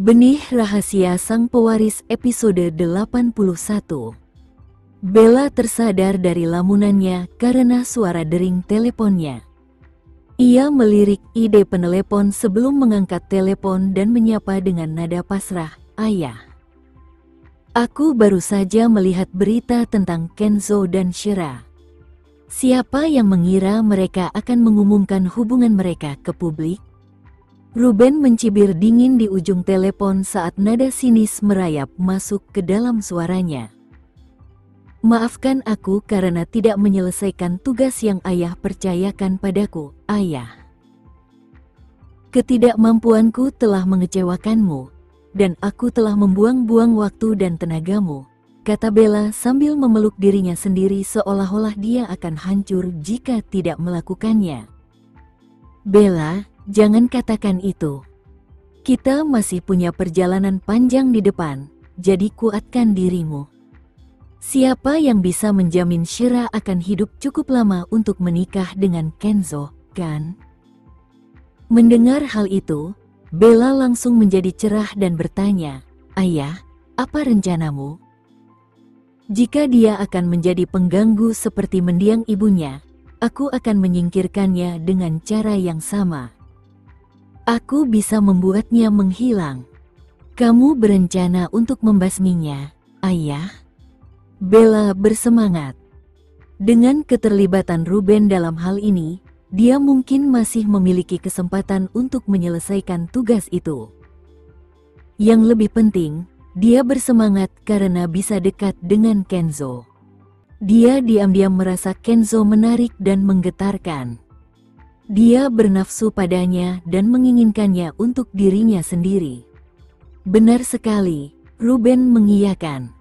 Benih Rahasia Sang Pewaris episode 81. Bella tersadar dari lamunannya karena suara dering teleponnya. Ia melirik ide penelepon sebelum mengangkat telepon dan menyapa dengan nada pasrah, "Ayah. Aku baru saja melihat berita tentang Kenzo dan Shira. Siapa yang mengira mereka akan mengumumkan hubungan mereka ke publik?" Ruben mencibir dingin di ujung telepon saat nada sinis merayap masuk ke dalam suaranya. "Maafkan aku karena tidak menyelesaikan tugas yang ayah percayakan padaku, ayah. Ketidakmampuanku telah mengecewakanmu, dan aku telah membuang-buang waktu dan tenagamu," kata Bella sambil memeluk dirinya sendiri seolah-olah dia akan hancur jika tidak melakukannya. "Bella, jangan katakan itu. Kita masih punya perjalanan panjang di depan, jadi kuatkan dirimu. Siapa yang bisa menjamin Shira akan hidup cukup lama untuk menikah dengan Kenzo, kan?" Mendengar hal itu, Bella langsung menjadi cerah dan bertanya, "Ayah, apa rencanamu? Jika dia akan menjadi pengganggu seperti mendiang ibunya, aku akan menyingkirkannya dengan cara yang sama. Aku bisa membuatnya menghilang. Kamu berencana untuk membasminya, ayah?" Bella bersemangat. Dengan keterlibatan Ruben dalam hal ini, dia mungkin masih memiliki kesempatan untuk menyelesaikan tugas itu. Yang lebih penting, dia bersemangat karena bisa dekat dengan Kenzo. Dia diam-diam merasa Kenzo menarik dan menggetarkan. Dia bernafsu padanya dan menginginkannya untuk dirinya sendiri. "Benar sekali," Ruben mengiyakan.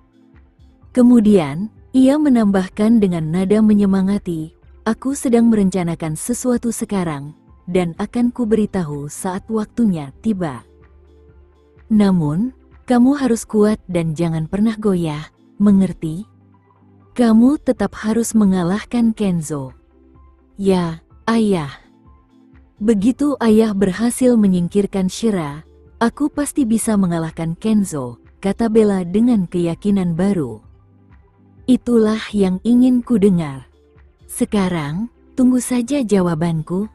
Kemudian, ia menambahkan dengan nada menyemangati, "Aku sedang merencanakan sesuatu sekarang, dan akan kuberitahu saat waktunya tiba. Namun, kamu harus kuat dan jangan pernah goyah, mengerti? Kamu tetap harus mengalahkan Kenzo." "Ya, ayah. Begitu ayah berhasil menyingkirkan Shira, aku pasti bisa mengalahkan Kenzo," kata Bella dengan keyakinan baru. "Itulah yang ingin ku dengar. Sekarang, tunggu saja jawabanku."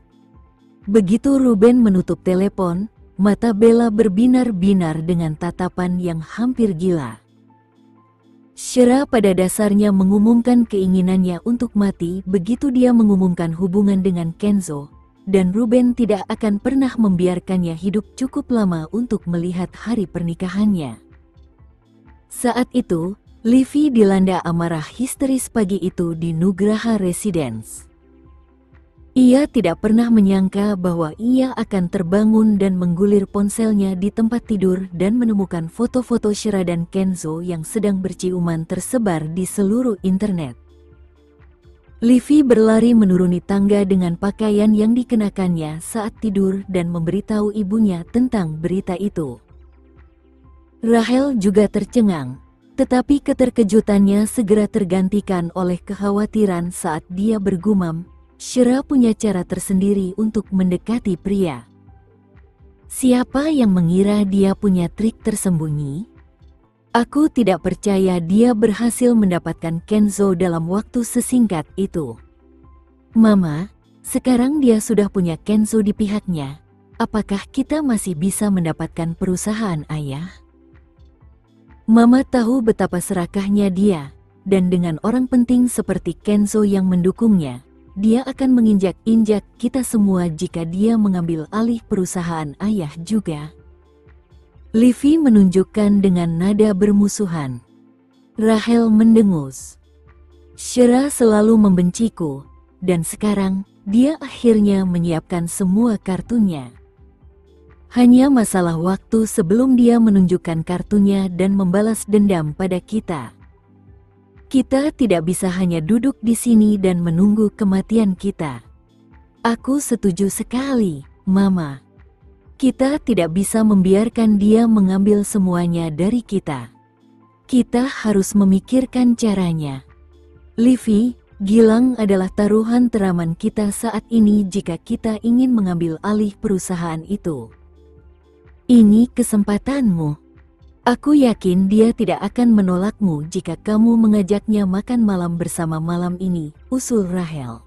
Begitu Ruben menutup telepon, mata Bella berbinar-binar dengan tatapan yang hampir gila. Shira pada dasarnya mengumumkan keinginannya untuk mati begitu dia mengumumkan hubungan dengan Kenzo, dan Ruben tidak akan pernah membiarkannya hidup cukup lama untuk melihat hari pernikahannya. Saat itu, Livy dilanda amarah histeris pagi itu di Nugraha Residence. Ia tidak pernah menyangka bahwa ia akan terbangun dan menggulir ponselnya di tempat tidur dan menemukan foto-foto Shira dan Kenzo yang sedang berciuman tersebar di seluruh internet. Livy berlari menuruni tangga dengan pakaian yang dikenakannya saat tidur dan memberitahu ibunya tentang berita itu. Rachel juga tercengang, tetapi keterkejutannya segera tergantikan oleh kekhawatiran saat dia bergumam, "Shira punya cara tersendiri untuk mendekati pria. Siapa yang mengira dia punya trik tersembunyi? Aku tidak percaya dia berhasil mendapatkan Kenzo dalam waktu sesingkat itu. Mama, sekarang dia sudah punya Kenzo di pihaknya. Apakah kita masih bisa mendapatkan perusahaan ayah?" Mama tahu betapa serakahnya dia, dan dengan orang penting seperti Kenzo yang mendukungnya, dia akan menginjak-injak kita semua jika dia mengambil alih perusahaan ayah juga. Livy menunjukkan dengan nada bermusuhan. Rachel mendengus. "Shira selalu membenciku, dan sekarang dia akhirnya menyiapkan semua kartunya. Hanya masalah waktu sebelum dia menunjukkan kartunya dan membalas dendam pada kita. Kita tidak bisa hanya duduk di sini dan menunggu kematian kita." "Aku setuju sekali, Mama. Kita tidak bisa membiarkan dia mengambil semuanya dari kita. Kita harus memikirkan caranya. Livy, Gilang adalah taruhan teraman kita saat ini jika kita ingin mengambil alih perusahaan itu." Ini kesempatanmu. Aku yakin dia tidak akan menolakmu jika kamu mengajaknya makan malam bersama malam ini, usul Rahel.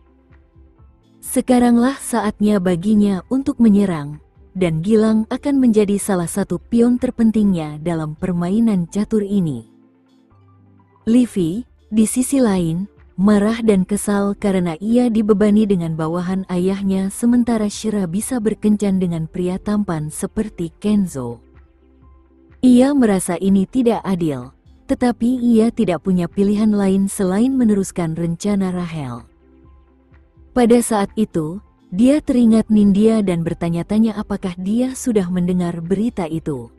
Sekaranglah saatnya baginya untuk menyerang, dan Gilang akan menjadi salah satu pion terpentingnya dalam permainan catur ini. Livy, di sisi lain, marah dan kesal karena ia dibebani dengan bawahan ayahnya sementara Shira bisa berkencan dengan pria tampan seperti Kenzo. Ia merasa ini tidak adil, tetapi ia tidak punya pilihan lain selain meneruskan rencana Rahel. Pada saat itu, dia teringat Nindya dan bertanya-tanya apakah dia sudah mendengar berita itu.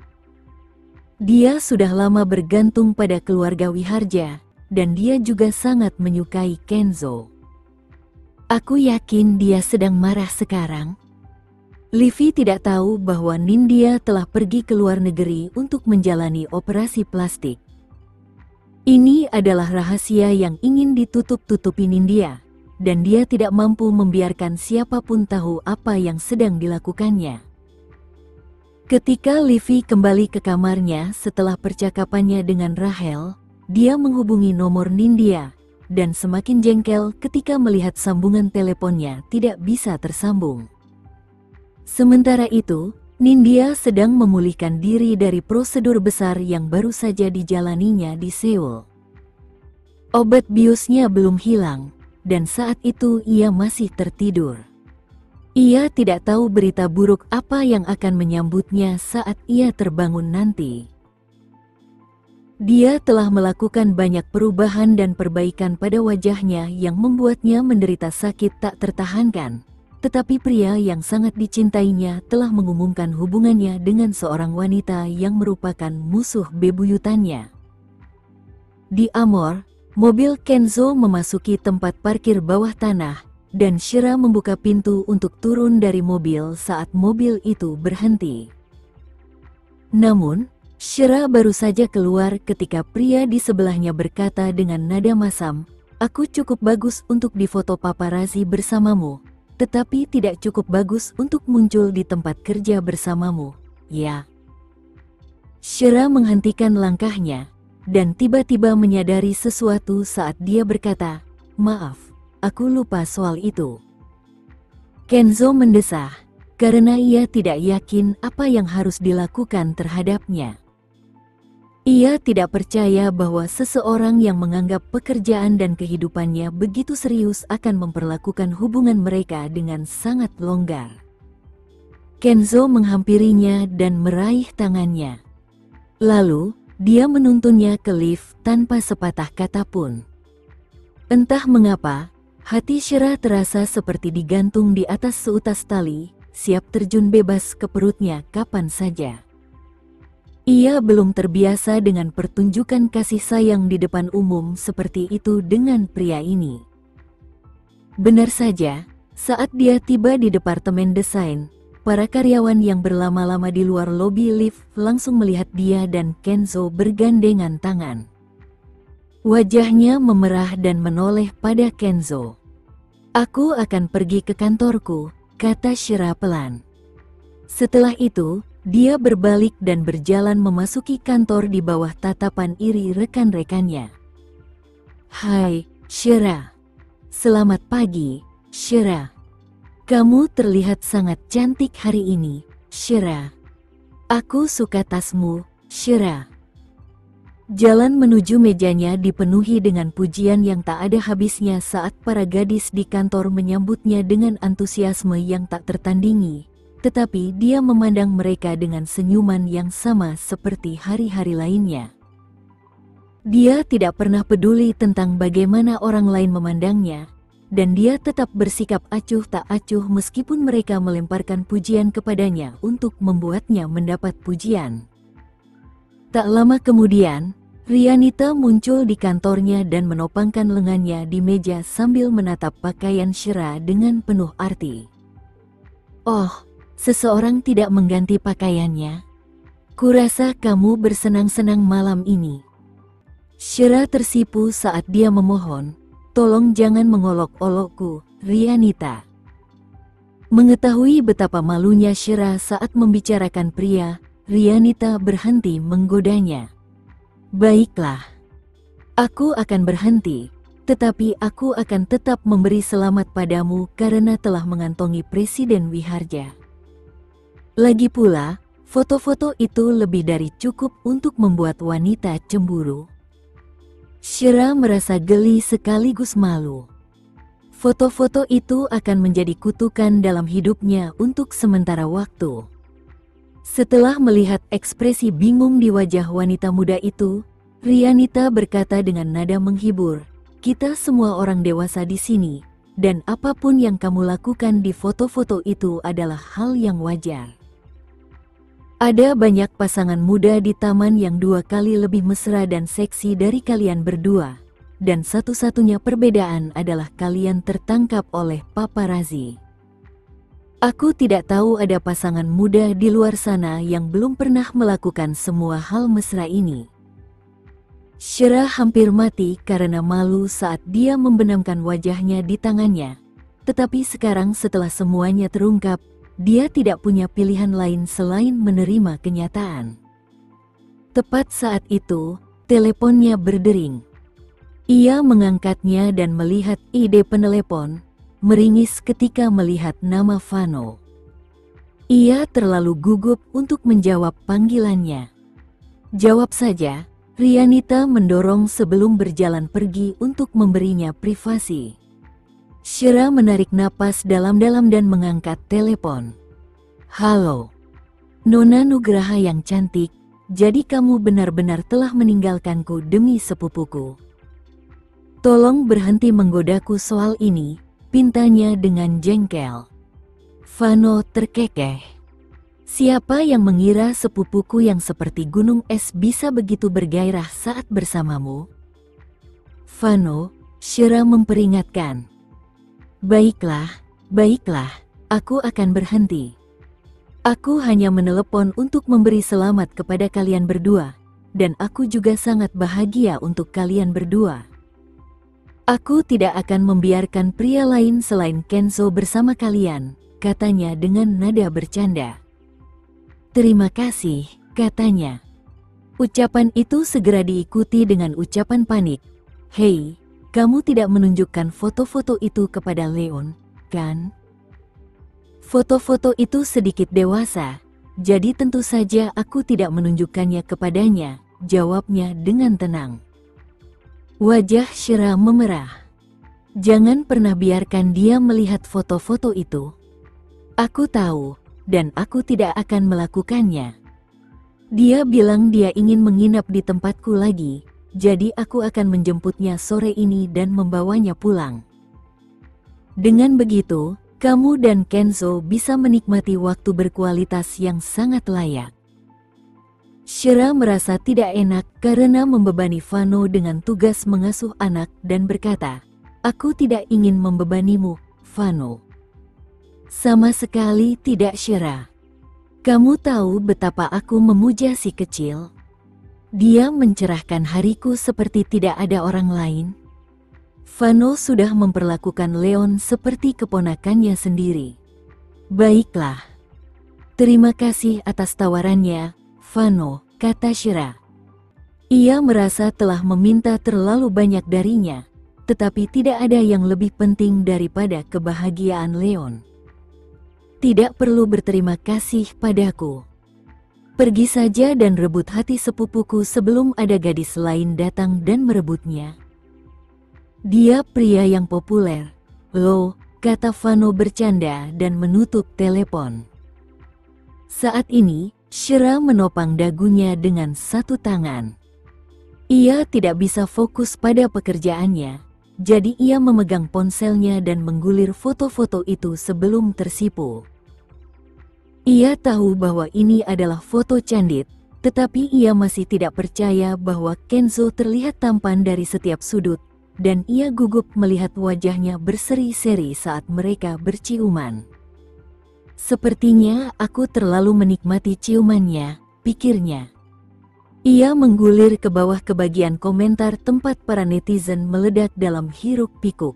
Dia sudah lama bergantung pada keluarga Wiharja, dan dia juga sangat menyukai Kenzo. Aku yakin dia sedang marah sekarang. Livy tidak tahu bahwa Nindya telah pergi ke luar negeri untuk menjalani operasi plastik. Ini adalah rahasia yang ingin ditutup-tutupi Nindya, dan dia tidak mampu membiarkan siapapun tahu apa yang sedang dilakukannya. Ketika Livy kembali ke kamarnya setelah percakapannya dengan Rahel, dia menghubungi nomor Nindya, dan semakin jengkel ketika melihat sambungan teleponnya tidak bisa tersambung. Sementara itu, Nindya sedang memulihkan diri dari prosedur besar yang baru saja dijalaninya di Seoul. Obat biusnya belum hilang, dan saat itu ia masih tertidur. Ia tidak tahu berita buruk apa yang akan menyambutnya saat ia terbangun nanti. Dia telah melakukan banyak perubahan dan perbaikan pada wajahnya yang membuatnya menderita sakit tak tertahankan. Tetapi pria yang sangat dicintainya telah mengumumkan hubungannya dengan seorang wanita yang merupakan musuh bebuyutannya. Di Amor, mobil Kenzo memasuki tempat parkir bawah tanah, dan Shira membuka pintu untuk turun dari mobil saat mobil itu berhenti. Namun, Shira baru saja keluar ketika pria di sebelahnya berkata dengan nada masam, "Aku cukup bagus untuk difoto paparazzi bersamamu, tetapi tidak cukup bagus untuk muncul di tempat kerja bersamamu, ya." Shira menghentikan langkahnya, dan tiba-tiba menyadari sesuatu saat dia berkata, "Maaf, aku lupa soal itu." Kenzo mendesah, karena ia tidak yakin apa yang harus dilakukan terhadapnya. Ia tidak percaya bahwa seseorang yang menganggap pekerjaan dan kehidupannya begitu serius akan memperlakukan hubungan mereka dengan sangat longgar. Kenzo menghampirinya dan meraih tangannya. Lalu, dia menuntunnya ke lift tanpa sepatah kata pun. Entah mengapa, hati Shira terasa seperti digantung di atas seutas tali, siap terjun bebas ke perutnya kapan saja. Ia belum terbiasa dengan pertunjukan kasih sayang di depan umum seperti itu dengan pria ini. Benar saja, saat dia tiba di departemen desain, para karyawan yang berlama-lama di luar lobi lift langsung melihat dia dan Kenzo bergandengan tangan. Wajahnya memerah dan menoleh pada Kenzo. "Aku akan pergi ke kantorku," kata Shira pelan. Setelah itu, dia berbalik dan berjalan memasuki kantor di bawah tatapan iri rekan-rekannya. "Hai, Shira. Selamat pagi, Shira. Kamu terlihat sangat cantik hari ini, Shira. Aku suka tasmu, Shira." Jalan menuju mejanya dipenuhi dengan pujian yang tak ada habisnya saat para gadis di kantor menyambutnya dengan antusiasme yang tak tertandingi. Tetapi dia memandang mereka dengan senyuman yang sama seperti hari-hari lainnya. Dia tidak pernah peduli tentang bagaimana orang lain memandangnya, dan dia tetap bersikap acuh tak acuh meskipun mereka melemparkan pujian kepadanya untuk membuatnya mendapat pujian. Tak lama kemudian, Rianita muncul di kantornya dan menopangkan lengannya di meja sambil menatap pakaian Shira dengan penuh arti. "Oh, seseorang tidak mengganti pakaiannya. Kurasa kamu bersenang-senang malam ini." Shira tersipu saat dia memohon, "Tolong jangan mengolok-olokku, Rianita." Mengetahui betapa malunya Shira saat membicarakan pria, Rianita berhenti menggodanya. Baiklah. Aku akan berhenti, tetapi aku akan tetap memberi selamat padamu karena telah mengantongi Presiden Wiharja. Lagi pula, foto-foto itu lebih dari cukup untuk membuat wanita cemburu. Shira merasa geli sekaligus malu. Foto-foto itu akan menjadi kutukan dalam hidupnya untuk sementara waktu. Setelah melihat ekspresi bingung di wajah wanita muda itu, Rianita berkata dengan nada menghibur, "Kita semua orang dewasa di sini, dan apapun yang kamu lakukan di foto-foto itu adalah hal yang wajar." Ada banyak pasangan muda di taman yang 2 kali lebih mesra dan seksi dari kalian berdua, dan satu-satunya perbedaan adalah kalian tertangkap oleh paparazzi. Aku tidak tahu ada pasangan muda di luar sana yang belum pernah melakukan semua hal mesra ini. Shira hampir mati karena malu saat dia membenamkan wajahnya di tangannya. Tetapi sekarang setelah semuanya terungkap, dia tidak punya pilihan lain selain menerima kenyataan. Tepat saat itu, teleponnya berdering. Ia mengangkatnya dan melihat ide penelepon, meringis ketika melihat nama Vano. Ia terlalu gugup untuk menjawab panggilannya. "Jawab saja," Rianita mendorong sebelum berjalan pergi untuk memberinya privasi. Shira menarik napas dalam-dalam dan mengangkat telepon. "Halo, Nona Nugraha yang cantik, jadi kamu benar-benar telah meninggalkanku demi sepupuku. Tolong berhenti menggodaku soal ini," pintanya dengan jengkel. Vano terkekeh. "Siapa yang mengira sepupuku yang seperti gunung es bisa begitu bergairah saat bersamamu?" "Vano," Shira memperingatkan. Baiklah, aku akan berhenti. Aku hanya menelepon untuk memberi selamat kepada kalian berdua, dan aku juga sangat bahagia untuk kalian berdua. Aku tidak akan membiarkan pria lain selain Kenzo bersama kalian, katanya dengan nada bercanda. "Terima kasih," katanya. Ucapan itu segera diikuti dengan ucapan panik. "Hei, kamu tidak menunjukkan foto-foto itu kepada Leon, kan?" "Foto-foto itu sedikit dewasa, jadi tentu saja aku tidak menunjukkannya kepadanya," jawabnya dengan tenang. Wajah Shira memerah. "Jangan pernah biarkan dia melihat foto-foto itu. Aku tahu, dan aku tidak akan melakukannya. Dia bilang dia ingin menginap di tempatku lagi, jadi aku akan menjemputnya sore ini dan membawanya pulang. Dengan begitu, kamu dan Kenzo bisa menikmati waktu berkualitas yang sangat layak." Shira merasa tidak enak karena membebani Vano dengan tugas mengasuh anak dan berkata, "Aku tidak ingin membebanimu, Vano." "Sama sekali tidak, Shira. Kamu tahu betapa aku memuja si kecil. Dia mencerahkan hariku seperti tidak ada orang lain." Vano sudah memperlakukan Leon seperti keponakannya sendiri. "Baiklah. Terima kasih atas tawarannya, Vano," kata Shira. Ia merasa telah meminta terlalu banyak darinya, tetapi tidak ada yang lebih penting daripada kebahagiaan Leon. "Tidak perlu berterima kasih padaku. Pergi saja dan rebut hati sepupuku sebelum ada gadis lain datang dan merebutnya. Dia pria yang populer, loh," kata Vano bercanda dan menutup telepon. Saat ini, Shira menopang dagunya dengan satu tangan. Ia tidak bisa fokus pada pekerjaannya, jadi ia memegang ponselnya dan menggulir foto-foto itu sebelum tersipu. Ia tahu bahwa ini adalah foto candid, tetapi ia masih tidak percaya bahwa Kenzo terlihat tampan dari setiap sudut, dan ia gugup melihat wajahnya berseri-seri saat mereka berciuman. "Sepertinya aku terlalu menikmati ciumannya," pikirnya. Ia menggulir ke bawah ke bagian komentar tempat para netizen meledak dalam hiruk-pikuk.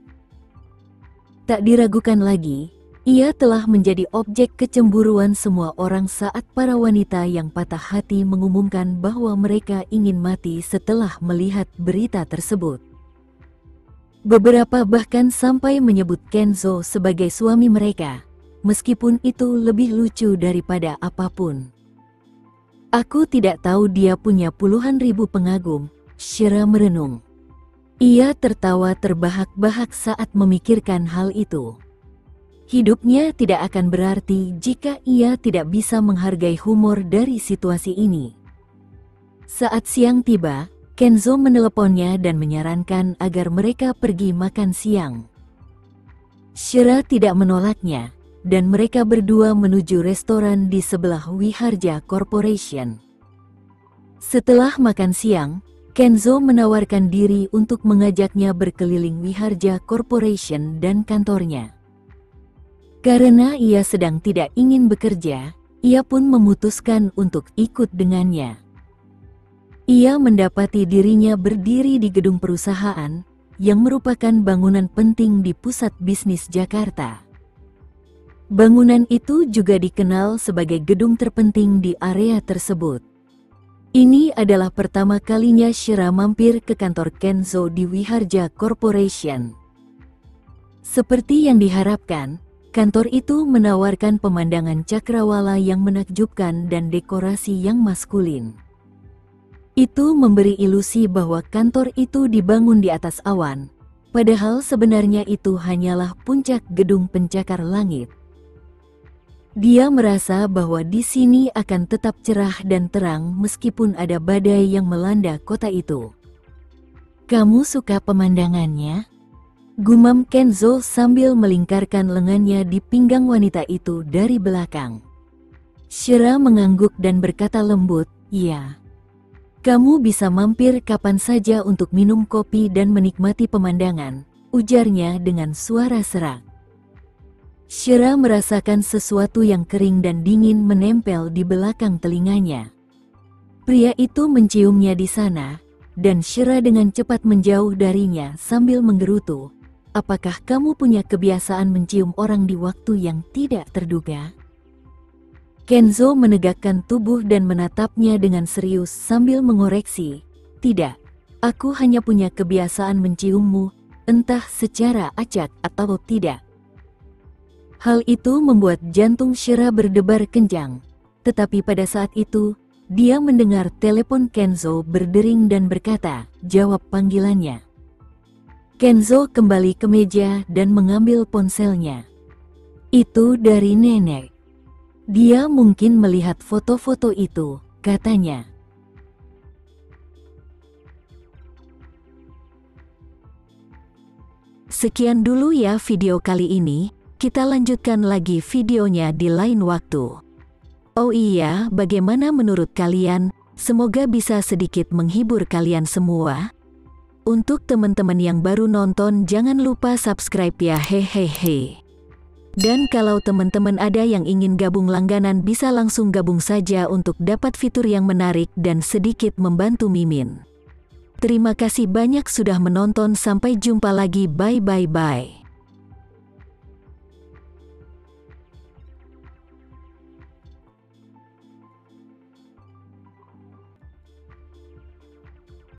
Tak diragukan lagi, Ia telah menjadi objek kecemburuan semua orang saat para wanita yang patah hati mengumumkan bahwa mereka ingin mati setelah melihat berita tersebut. Beberapa bahkan sampai menyebut Kenzo sebagai suami mereka, meskipun itu lebih lucu daripada apapun. Aku tidak tahu dia punya puluhan ribu pengagum, Shira merenung. Ia tertawa terbahak-bahak saat memikirkan hal itu. Hidupnya tidak akan berarti jika ia tidak bisa menghargai humor dari situasi ini. Saat siang tiba, Kenzo meneleponnya dan menyarankan agar mereka pergi makan siang. Shira tidak menolaknya, dan mereka berdua menuju restoran di sebelah Wiharja Corporation. Setelah makan siang, Kenzo menawarkan diri untuk mengajaknya berkeliling Wiharja Corporation dan kantornya. Karena ia sedang tidak ingin bekerja, ia pun memutuskan untuk ikut dengannya. Ia mendapati dirinya berdiri di gedung perusahaan, yang merupakan bangunan penting di pusat bisnis Jakarta. Bangunan itu juga dikenal sebagai gedung terpenting di area tersebut. Ini adalah pertama kalinya Shira mampir ke kantor Kenzo di Wiharja Corporation. Seperti yang diharapkan, kantor itu menawarkan pemandangan cakrawala yang menakjubkan dan dekorasi yang maskulin. Itu memberi ilusi bahwa kantor itu dibangun di atas awan, padahal sebenarnya itu hanyalah puncak gedung pencakar langit. Dia merasa bahwa di sini akan tetap cerah dan terang meskipun ada badai yang melanda kota itu. "Kamu suka pemandangannya?" gumam Kenzo sambil melingkarkan lengannya di pinggang wanita itu dari belakang. Shira mengangguk dan berkata lembut, "Iya. Kamu bisa mampir kapan saja untuk minum kopi dan menikmati pemandangan," ujarnya dengan suara serak. Shira merasakan sesuatu yang kering dan dingin menempel di belakang telinganya. Pria itu menciumnya di sana, dan Shira dengan cepat menjauh darinya sambil menggerutu. "Apakah kamu punya kebiasaan mencium orang di waktu yang tidak terduga?" Kenzo menegakkan tubuh dan menatapnya dengan serius sambil mengoreksi, "Tidak, aku hanya punya kebiasaan menciummu, entah secara acak atau tidak." Hal itu membuat jantung Shira berdebar kencang, tetapi pada saat itu, dia mendengar telepon Kenzo berdering dan berkata, "Jawab panggilannya." Kenzo kembali ke meja dan mengambil ponselnya. "Itu dari nenek. Dia mungkin melihat foto-foto itu," katanya. Sekian dulu ya video kali ini. Kita lanjutkan lagi videonya di lain waktu. Oh iya, bagaimana menurut kalian? Semoga bisa sedikit menghibur kalian semua. Untuk teman-teman yang baru nonton, jangan lupa subscribe ya, hehehe. Dan kalau teman-teman ada yang ingin gabung langganan, bisa langsung gabung saja untuk dapat fitur yang menarik dan sedikit membantu Mimin. Terima kasih banyak sudah menonton, sampai jumpa lagi, bye.